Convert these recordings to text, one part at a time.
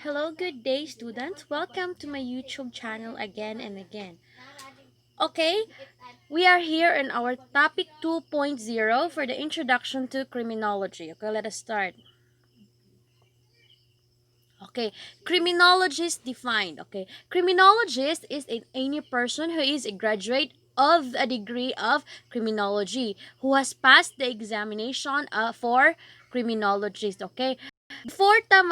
Hello, good day, students. Welcome to my YouTube channel again and again. Okay, we are here in our topic 2.0 for the introduction to criminology. Okay, let us start. Okay, criminologist defined. Okay, criminologist is any person who is a graduate of a degree of criminology who has passed the examination for criminologist. Okay, before ta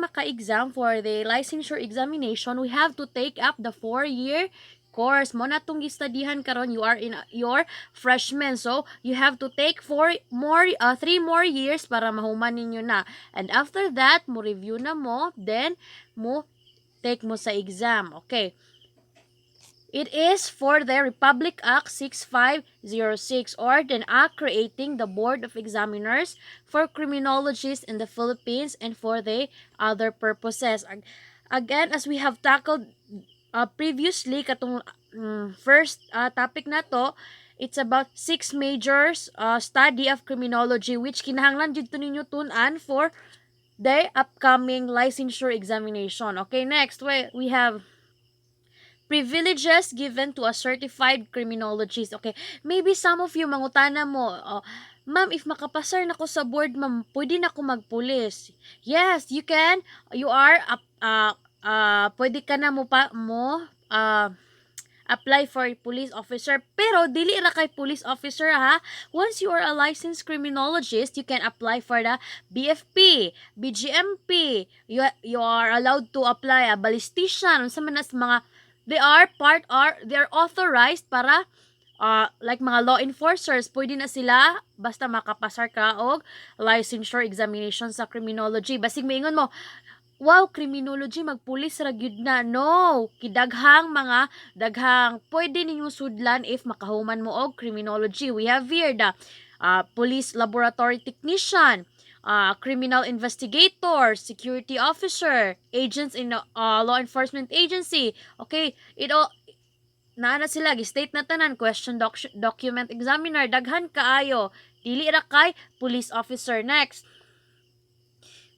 maka-exam for the licensure examination, we have to take up the 4-year course. Mo na tong gistudyhan karon, you are in your freshman. So, you have to take 3 more years para mahuman ninyo na. And after that, mo review na mo, then mo take mo sa exam. Okay. It is for the Republic Act 6506 or the act creating the Board of Examiners for criminologists in the Philippines and for the other purposes. Again, as we have tackled previously, katong first topic na to, it's about 6 majors study of criminology which kinahanglan dito ninyo tunan for the upcoming licensure examination. Okay, next we have privileges given to a certified criminologist. Okay, maybe some of you mangutana mo, ma'am, if makapasar na ko sa board, ma'am, pwede na ako magpulis. Yes, you can. You are, pwede ka na apply for police officer. Pero, dili ra kay police officer, ha? Once you are a licensed criminologist, you can apply for the BFP, BGMP. You are allowed to apply a ballistician. Unsa man as mga they're authorized para like mga law enforcers, pwede na sila basta makapasar ka og licensure examination sa criminology. Basig maingon mo, wow, criminology magpulis ra gyud na. No, daghang pwede ninyo sudlan if makahuman mo og criminology. We have here the police laboratory technician, criminal investigator, security officer, agents in law enforcement agency. Okay, it all naana sila gi-state na tanan, question document examiner, daghan kaayo. Dili ra kay police officer. Next,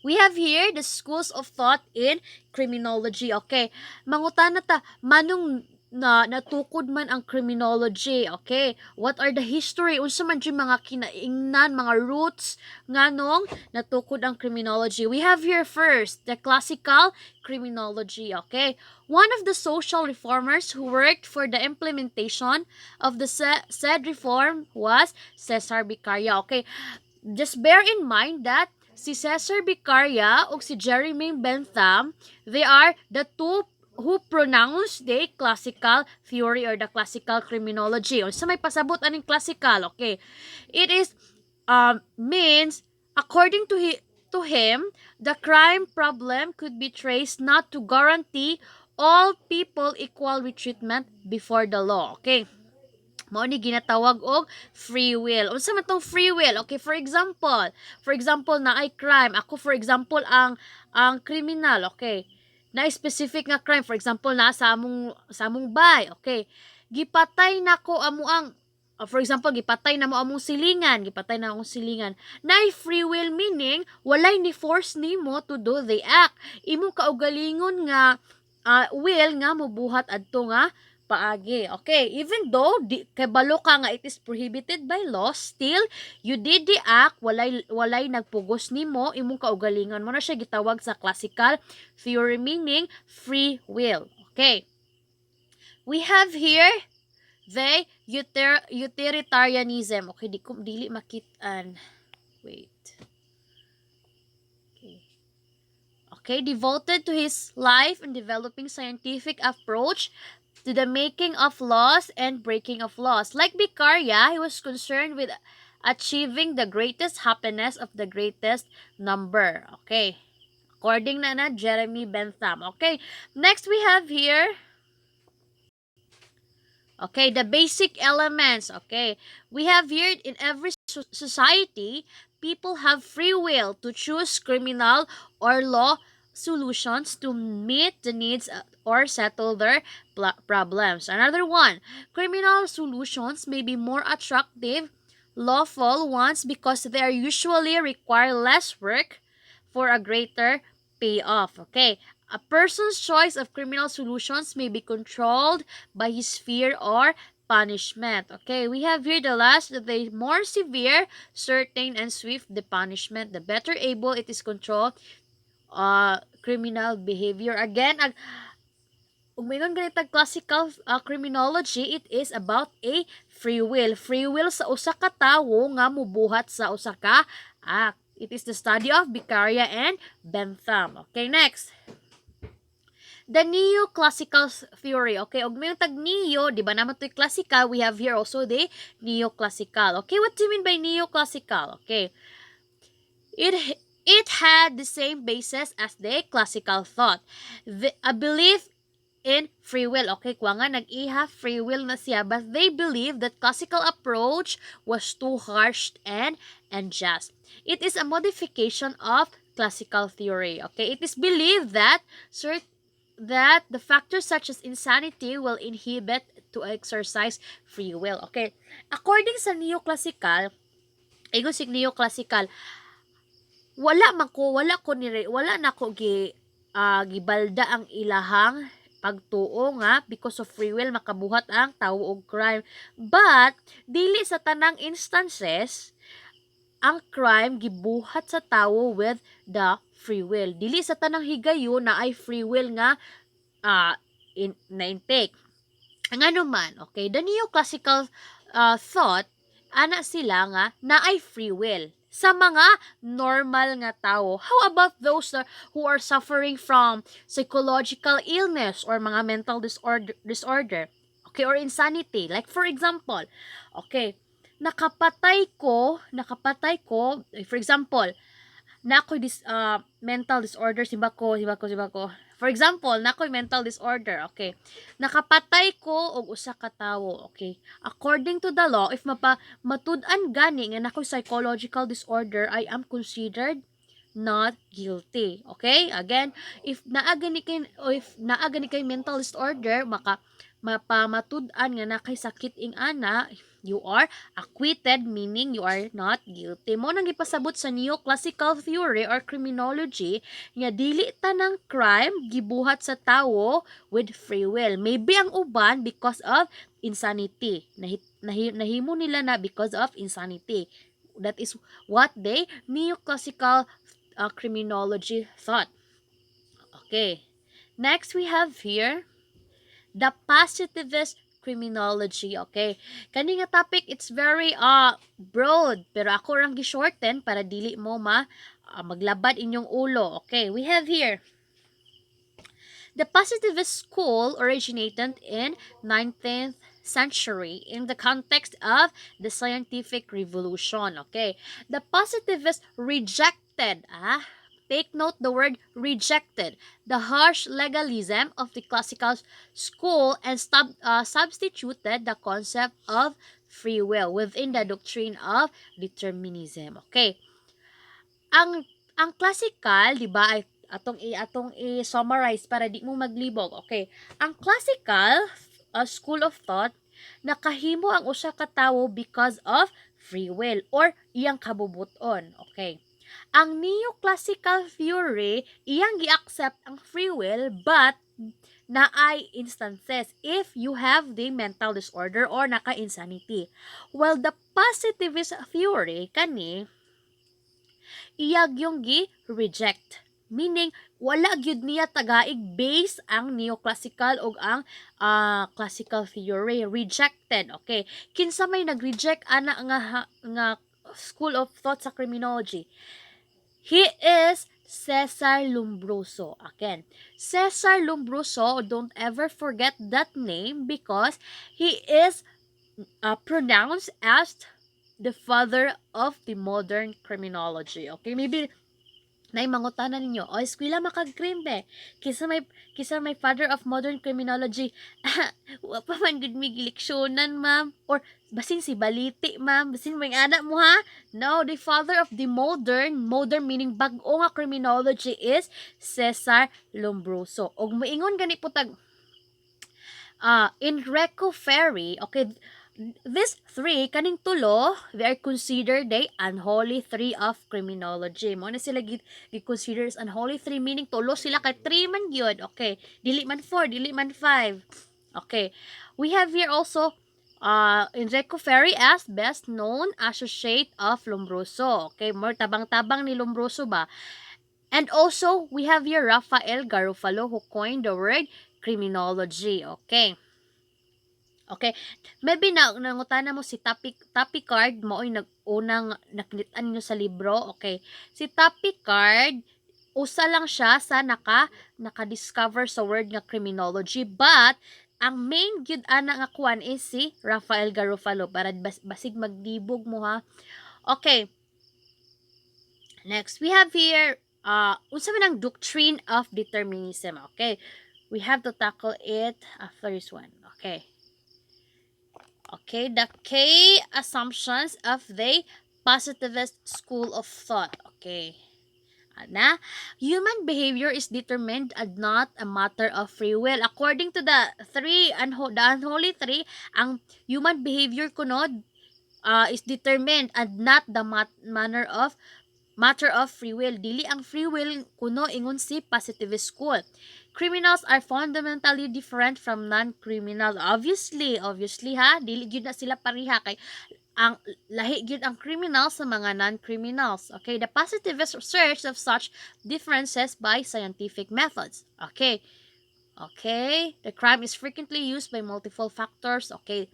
we have here the schools of thought in criminology. Okay, mangutana ta, manong natukod man ang criminology. Okay, what are the history, unsa man jud mga kinaingnan, mga roots nganong natukod ang criminology? We have here first the classical criminology. Okay, one of the social reformers who worked for the implementation of the said reform was Cesar Vicaria. Okay, just bear in mind that si Cesar Vicaria o si Jeremy Bentham, they are the two who pronounce the classical theory or the classical criminology. O sa may pasabot aning classical, okay. It is means according to him, the crime problem could be traced not to guarantee all people equal treatment before the law. Okay. Mao ni ginatawag og free will. Unsa man tong free will? Okay, for example na ay crime. Ako for example ang criminal, okay. Na specific nga crime, for example na sa among bay, okay. Gipatay nako amo ang for example, gipatay na mo among silingan, Na free will meaning walay ni force nimo to do the act. Imo kaugalingon nga will nga mobuhat adto nga paagi. Okay, even though kabalo ka nga it is prohibited by law, still you did the act, walay nagpugos nimo, imong kaugalingon mo na siya gitawag sa classical theory meaning free will. Okay, we have here the utilitarianism. Okay, dili makitaan. Wait. Okay, devoted to his life in developing scientific approach to the making of laws and breaking of laws. Like Beccaria, he was concerned with achieving the greatest happiness of the greatest number. Okay. According na Jeremy Bentham. Okay. Next we have here, okay, the basic elements. Okay. We have here in every society, people have free will to choose criminal or law solutions to meet the needs or settle their problems. Another one, criminal solutions may be more attractive lawful ones because they are usually require less work for a greater payoff. Okay, a person's choice of criminal solutions may be controlled by his fear or punishment. Okay, we have here the last, the more severe, certain, and swift the punishment, the better able it is control criminal behavior. Again, umingon ganitag classical criminology, it is about a free will. Free will sa usa ka tawo nga mubuhat sa usa ka act. It is the study of Beccaria and Bentham. Okay, next. The neoclassical theory. Okay, og may tag neo, di ba naman to classical, we have here also the neoclassical. Okay, what do you mean by neoclassical? Okay, it had the same basis as the classical thought. A belief in free will. Okay, kuha nga nag-iha free will na siya, but they believe that classical approach was too harsh and unjust. It is a modification of classical theory. Okay, it is believed that the factors such as insanity will inhibit to exercise free will. Okay, according sa neoclassical, sig neoclassical, wala na ko gibalda ang ilahang pagtuo nga because of free will makabuhat ang tawo og crime, but dili sa tanang instances ang crime gibuhat sa tawo with the free will. Dili sa tanang higayon na ay free will nga na-intake. Ngano man, okay, the neoclassical thought, ana sila nga na ay free will sa mga normal nga tao. How about those who are suffering from psychological illness or mga mental disorder? Okay, or insanity. Like for example, okay, nakapatay ko, for example, na ako'y mental disorder, simba ko. For example, na ako'y mental disorder, okay. Nakapatay ko og usa ka tawo, okay. According to the law, if matud-an gani nga nako'y psychological disorder, I am considered not guilty. Okay? Again, if naagani kay mental disorder, mapamatud-an nga na kay sakit ing ana, you are acquitted, meaning you are not guilty. Mo nang ipasabot sa neoclassical theory or criminology nga dili tanang crime gibuhat sa tawo with free will. Maybe ang uban because of insanity. Nahimo nila na because of insanity. That is what they neoclassical criminology thought. Okay. Next we have here the positivist criminology. Okay. Kani nga topic, it's very broad, pero ako rang gi-shorten para dili mo maglabad inyong ulo. Okay, we have here the positivist school originated in 19th century in the context of the scientific revolution. Okay, the positivists rejected, take note the word rejected, the harsh legalism of the classical school and substituted the concept of free will within the doctrine of determinism. Okay, ang classical, di ba, ay atong i-summarize para di mo maglibog. Okay, ang classical school of thought, nakahimo ang usa ka tawo because of free will or iyang kabubuton. Okay, ang neoclassical theory, iyang gi-accept ang free will, but naay instances if you have the mental disorder or naka-insanity. While the positivist theory, kani, iyag yung gi-reject. Meaning, wala gyud niya tagaig base ang neoclassical o ang classical theory. Rejected. Okay. Kinsa may nag-reject ana nga school of thought sa criminology. He is Cesar Lumbruso. Again, Cesar Lumbruso, don't ever forget that name because he is pronounced as the father of the modern criminology. Okay, maybe nay mangutanan ninyo, o eskwela makag-Crim be, kisa may father of modern criminology. Wa pa man gud mi gileksyonan, ma'am, or basin si baliti, ma'am, basin may anak mo, ha. No, the father of the modern meaning bag-o nga criminology is Cesar Lombroso. Og moingon gani putag Enrico Ferri, okay, These three, kaning tulo, they are considered the unholy three of criminology. Mo na sila gi-consider as unholy three, meaning tulo sila kay three man gyud. Okay. Dili man four, dili man five. Okay. We have here also Enrico Ferri as best known associate of Lumbruso. Okay, more tabang-tabang ni Lumbruso ba? And also, we have here Rafael Garofalo who coined the word criminology. Okay. Okay. Maybe nangutana mo si Tapicard mo ay nag-unang nakita niyo sa libro. Okay. Si Tapicard usa lang siya sa naka-discover sa word nga criminology, but ang main gyud ana nga kuan is si Rafael Garofalo para basig magdibog mo ha. Okay. Next, we have here unsa man ang doctrine of determinism. Okay. We have to tackle it after this one. Okay. Okay, the key assumptions of the positivist school of thought. Okay. Na, human behavior is determined and not a matter of free will. According to the unholy three, ang human behavior kunod is determined and not the matter of free will. Dili ang free will kuno ingon si positivist school. Criminals are fundamentally different from non-criminals. Obviously ha, dili gyud na sila pareha kay ang lahi gyud ang criminals sa mga non-criminals. Okay, the positivist research of such differences by scientific methods. Okay. Okay, the crime is frequently used by multiple factors. Okay,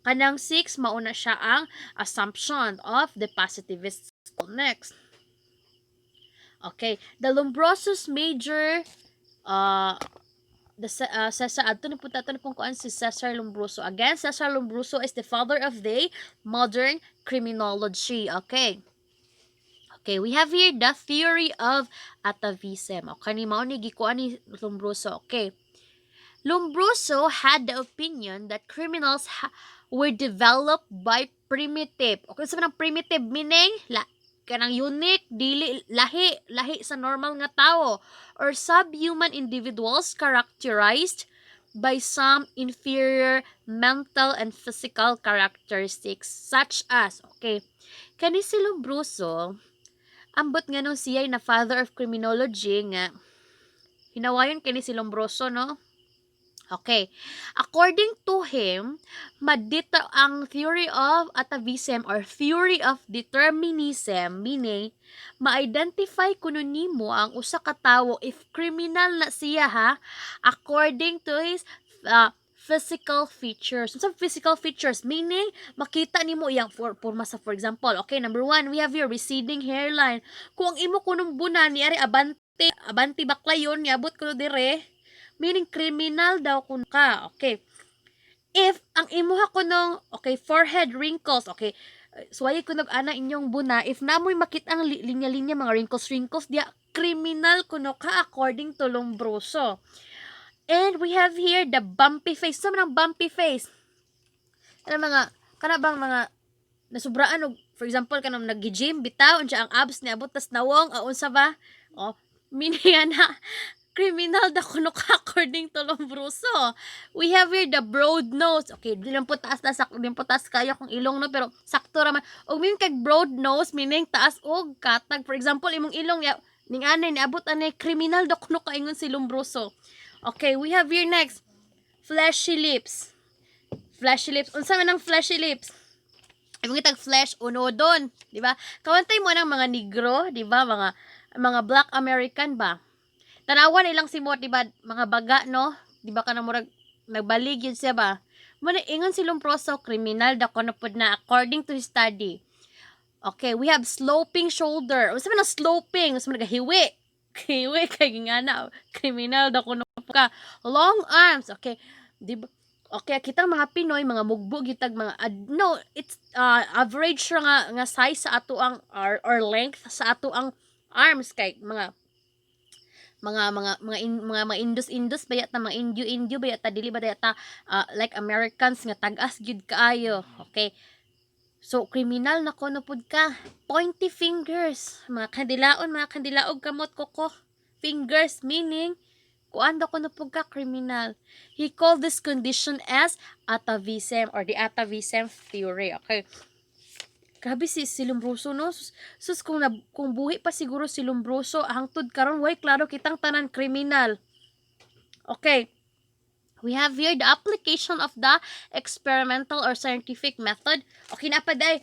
kanang 6 mauna siya ang assumption of the positivist school. Next. Okay, the Lombroso's major Cesar adto na punta to kung kuan si Cesar Lombroso. Again, Cesar Lombroso is the father of the modern criminology. Okay. Okay, we have here the theory of atavism. Okay, ni mao ni gikuan ni Lombroso. Okay. Lombroso had the opinion that criminals were developed by primitive. Okay, so nang primitive meaning kanang unique, dili lahi sa normal nga tao or subhuman individuals characterized by some inferior mental and physical characteristics such as, okay, kani si Lombroso, ambot nga nung siya na father of criminology nga hinawayon kani si Lombroso, no? Okay. According to him, madita ang theory of atavism or theory of determinism, meaning ma-identify kuno nimo ang usa ka tawo if criminal na siya ha according to his physical features. Some physical features meaning makita nimo iyang forma sa, for example, okay, number 1, we have your receding hairline. Kung imo kunong bunan ni ari abanti baklayon niabot kuno dire, meaning criminal daw kun ka. Okay. If ang imuha ko nung, okay, forehead wrinkles, okay, suway ko ana inyong buna, if namoy makita ang linya-linya, mga wrinkles, dia, criminal kuno ka according to Lombroso. And we have here the bumpy face. Sa man ang bumpy face? Ano kana bang mga nasubraan og, for example, kanang nag-gym, bitaw, unsa ang abs niabot, tas nawong, unsa ba? Oh, meaning na, criminal da kuno ka according to Lombroso. We have here the broad nose. Okay, di lang po taas kayo kung ilong, no, pero sakto raman. Og meaning kag broad nose meaning taas og katag. For example, imong ilong ning anay niabot anay criminal da kuno ka ingon si Lombroso. Okay, we have here next fleshy lips. Fleshy lips. Unsa man ang fleshy lips? Imong itag flesh unodon, di ba? Kawantay mo ng mga negro, di ba? Mga black American ba? Tanawan ilang simot, diba, mga baga, no? Diba ka na murag, nagbalig yun siya ba? Muna, ingon si Lombroso, criminal da ko na po na according to his study. Okay, we have sloping shoulder. Masa man ang sloping? Masa man nagahiwi? Hiwi, kay nga na, criminal da ko na po ka. Long arms, okay. Diba? Okay, kitang mga Pinoy, mga mugbog, itag mga, no, it's average nga size sa ato ang, or length sa ato ang arms, kay mga Indus bayat ta, mga Indio bayat ta, dili ba ta like Americans nga tag-as gyud kaayo. Okay, so criminal na kono pud ka. Pointy fingers, mga kandilaog kamot koko fingers, meaning kuan daw kuno pugka kriminal. He called this condition as atavism or the atavism theory. Okay. Grabe si Lumbruso no. Sus kung buhi pa siguro si Lumbruso hangtod karon way klaro kitang tanan kriminal. Okay. We have here the application of the experimental or scientific method. Okay na pa day.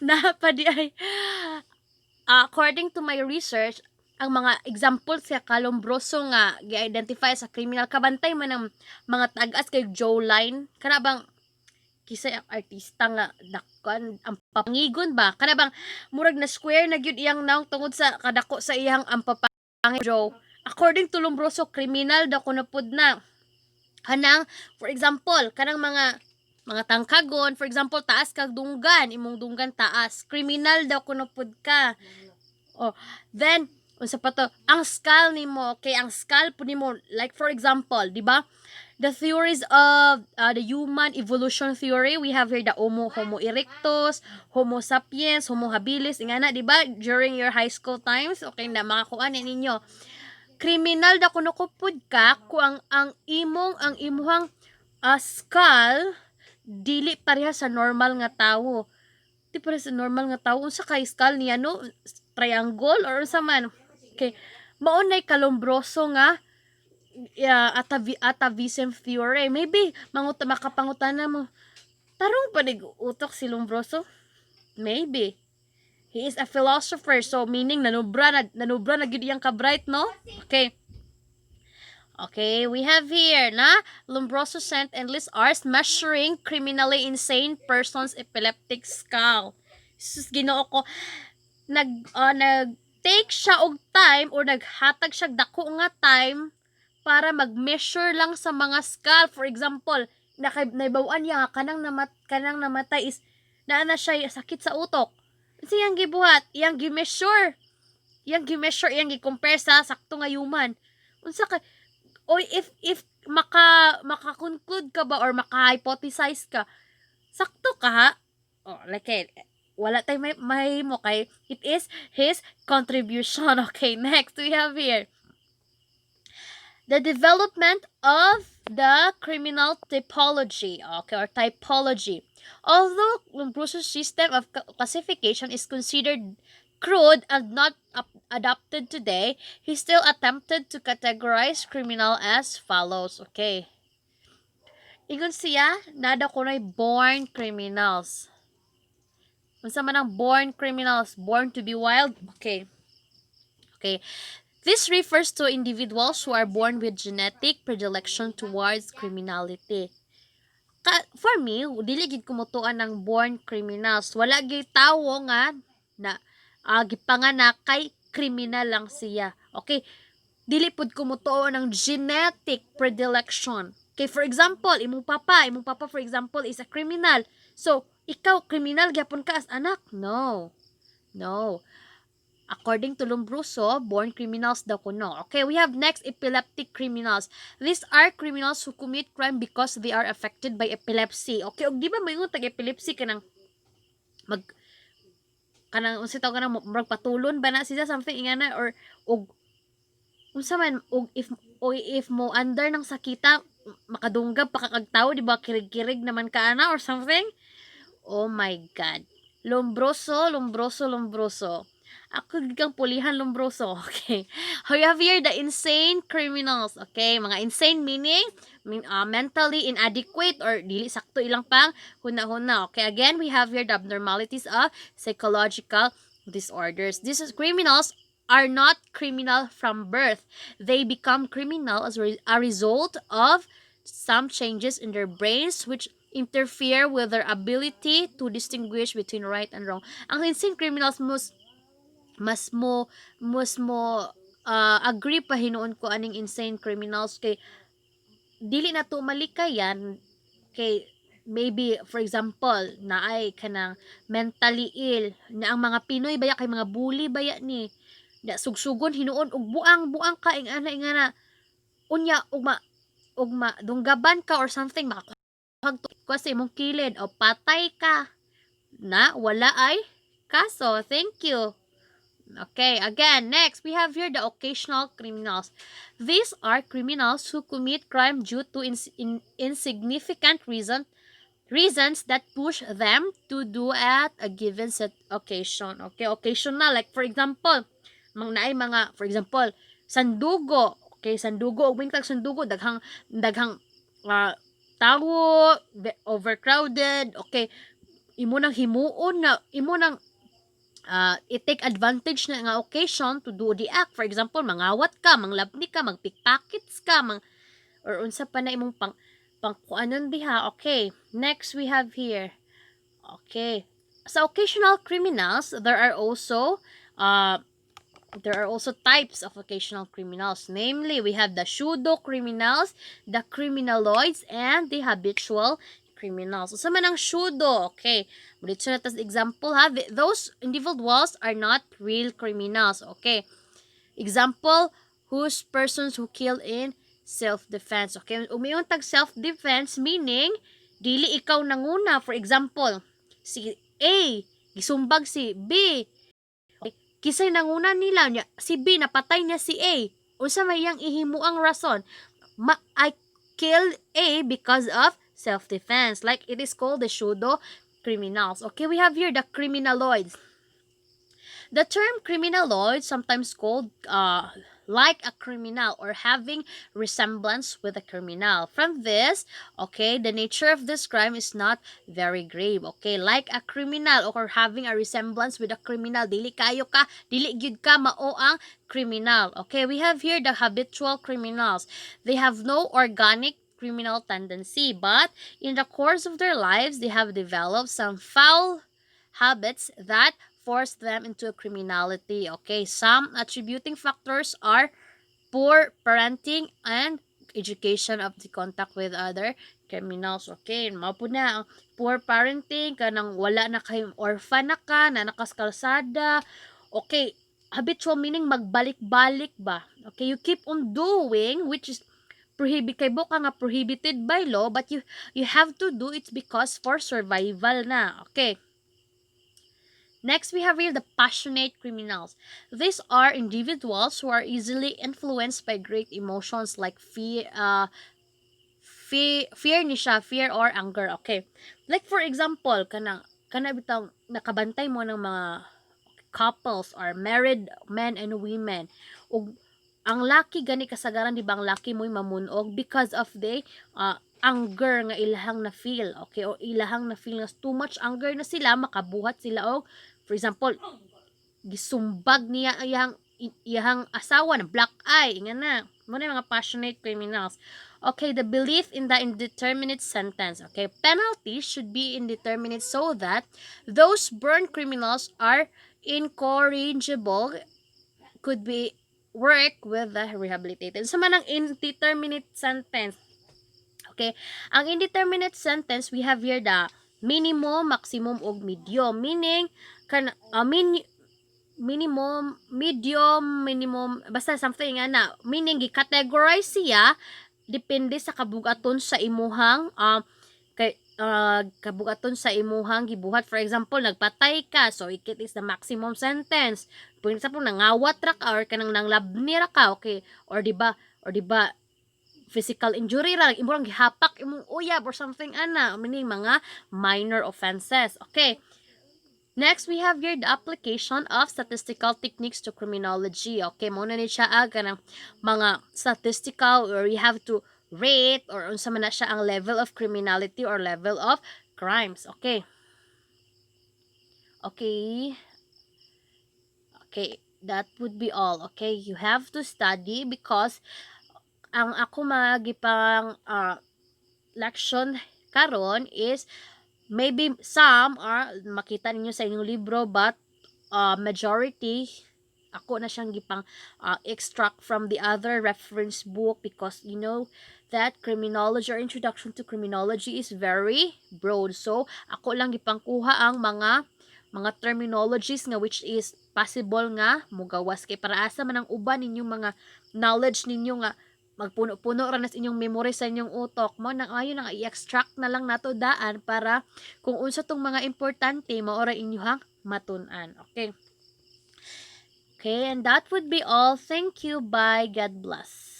Na pa di ay. According to my research, ang mga examples sa Kalombroso nga gi-identify sa criminal kabantay man ng mga tag-as kay Joe Line kana bang kisay ang artista nga dakon ang papangigon ba kana bang murag na square na gyud iyang naong tungod sa kadako sa iyang ang papangin Joe. According to Lombroso, criminal daw kuno pud na kanang for example kanang mga tangkagon, for example taas kag dunggan, imong dunggan taas, criminal daw kuno pud ka. Oh, then unsa pa to? Ang skull nimo, kay ang skull pud nimo like for example, di ba? The theories of the human evolution theory, we have here the Homo erectus, Homo sapiens, Homo habilis, ingana, di ba? During your high school times, okay na makakuha ninyo. Criminal da kuno kupud ka kung ang imuhang skull dili pareha sa normal nga tawo. Di pareha sa normal nga tawo. Unsa kay skull niya no? Triangle or unsa man? Okay. Mao nay Kalombroso nga atavism theory. Maybe makapangutana mo. Tarong pa utok si Lombroso? Maybe. He is a philosopher, so meaning nanubra na gyud iyang ka-bright, no? Okay. Okay, we have here na Lombroso sent endless hours measuring criminally insane person's epileptic skull. Sus Ginoo ko, nag take siya og time or naghatag siya dako nga time para mag-measure lang sa mga skull. For example, naibawan niya kanang namatay is na siya sakit sa utok. Siyang gibuhat, iyang gi-measure, iyang gi-compare sa sakto nga human. Unsa ka o if maka-conclude ka ba or maka-hypothesize ka, sakto ka ha? Oh, like wala tay may mo kay it is his contribution. Okay, next we have here the development of the criminal typology, okay, or typology. Although Lombroso's system of classification is considered crude and not adopted today, he still attempted to categorize criminal as follows. Okay. Ingon siya, nada kunay born criminals. Unsa man ang born criminals? Born to be wild? Okay. Okay. This refers to individuals who are born with genetic predilection towards criminality. For me, dili gid kumutuan ng born criminals. Wala gid tawo nga na gipanganak kay criminal lang siya. Okay? Dili pud kumutuon ng genetic predilection. Okay, for example, imong papa for example is a criminal. So, ikaw criminal gyapon ka as anak? No. No. According to Lombroso, born criminals daw kuno. Okay, we have next epileptic criminals. These are criminals who commit crime because they are affected by epilepsy. Okay, og di ba may tag-epilepsy kanang unsa tawag kanang magpatulon ba na siya something ingana or og unsa man og if mo under ng sakita makadunggab pa kag tawo di ba kirig-kirig naman ka ana or something. Oh my god. Lombroso. Ako gigang pulihan Lombroso. Okay. We have here the insane criminals. Okay. Mga insane meaning mentally inadequate or dili sakto ilang pang huna-huna. Okay. Again, we have here the abnormalities of psychological disorders. These criminals are not criminal from birth. They become criminal as a result of some changes in their brains which interfere with their ability to distinguish between right and wrong. Ang insane criminals mas mo agree pa hinuon ko aning insane criminals kay dili na to malikayan kay maybe for example naay kanang mentally ill na ang mga Pinoy baya kay mga bully baya ni na sugsugon hinuon og buang ka ingana unya ugma dunggaban ka or something makahag kasi imong kilid o patay ka na wala ay kaso. Thank you. Okay, again, next we have here the occasional criminals. These are criminals who commit crime due to insignificant reasons that push them to do at a given set occasion. Okay, occasional, like for example, naay mga, for example, sandugo. Okay, sandugo, ug wingtag sandugo, daghang uh, tawo, overcrowded. Okay, imo nang himuon na, imo nang i-take advantage na nga occasion to do the act. For example, mangawat ka, manglabni ka, magpickpockets ka, or unsa pa na imong pang kuanon diha. Okay, next we have here. Okay. Sa occasional criminals, there are also types of occasional criminals. Namely, we have the pseudo criminals, the criminaloids, and the habitual criminals. So, sa man ang pseudo, okay. Dito na tas example ha. Those individuals are not real criminals, okay. Example, whose persons who kill in self-defense. Okay, umayon tag self-defense meaning dili ikaw nanguna. For example, si A gisumbag si B. Okay, kisay nanguna nila niya si B, napatay niya si A. Unsa may yang ihimuang rason? I killed A because of self-defense. Like it is called the pseudo criminals. Okay, we have here the criminaloids. The term criminaloid, sometimes called like a criminal or having resemblance with a criminal. From this, okay, the nature of this crime is not very grave. Okay, like a criminal or having a resemblance with a criminal. Dili gyud ka mao ang criminal. Okay, we have here the habitual criminals. They have no organic criminal tendency, but in the course of their lives, they have developed some foul habits that force them into criminality. Okay, some attributing factors are poor parenting and education of the contact with other criminals. Okay, mao po na ang poor parenting, kanang wala na kayong orphan na ka, na nakaskalsada. Okay, habitual meaning magbalik-balik ba? Okay, you keep on doing which is kay boka nga prohibited by law, but you have to do it because for survival na. Okay. Next, we have here the passionate criminals. These are individuals who are easily influenced by great emotions like fear ni siya, fear or anger. Okay. Like for example, kana bitang nakabantay mo ng mga couples or married men and women. Ug ang laki gani kasagaran di ba ang laki mo'y mamunog because of the anger nga ilahang na feel, okay, o ilahang na feel nga too much anger na sila, makabuhat sila og for example gisumbag niya iyang asawa na black eye nga na mo na mga passionate criminals. Okay, the belief in the indeterminate sentence. Okay, penalties should be indeterminate so that those burned criminals are incorrigible, could be work with the rehabilitated. Sa man ang indeterminate sentence. Okay, ang indeterminate sentence, we have here the minimum, maximum, ug medium. Meaning, minimum, medium, minimum, basta something na. Meaning, gi-categorize siya depende sa kabugaton sa imuhang kabugaton sa imuhang gibuhat. For example, nagpatay ka, so it is the maximum sentence. For example, nangawat ra ka or kanang nanglabni ra ka, okay, or di ba physical injury ra, imong gihapak imong uyab or something ana, meaning mga minor offenses. Okay. Next, we have here the application of statistical techniques to criminology. Okay, muna ni siya kanang mga statistical, or you have to rate or unsa man na siya ang level of criminality or level of crimes. Okay. Okay. Okay, that would be all. Okay, you have to study because ang ako magipang lection karon is maybe some are makita ninyo sa inyong libro, but majority ako na siyang gipang extract from the other reference book because you know that criminology or introduction to criminology is very broad. So ako lang gipang kuha ang mga terminologies nga which is possible nga mugawas kay para asa man ang uban ninyong mga knowledge ninyo nga magpuno-puno ra na sa inyong memory sa inyong utok mo nang ayon nga i-extract na lang nato daan para kung unsa tong mga importante mao ra inyohang matun-an. Okay. Okay, and that would be all. Thank you. Bye. God bless.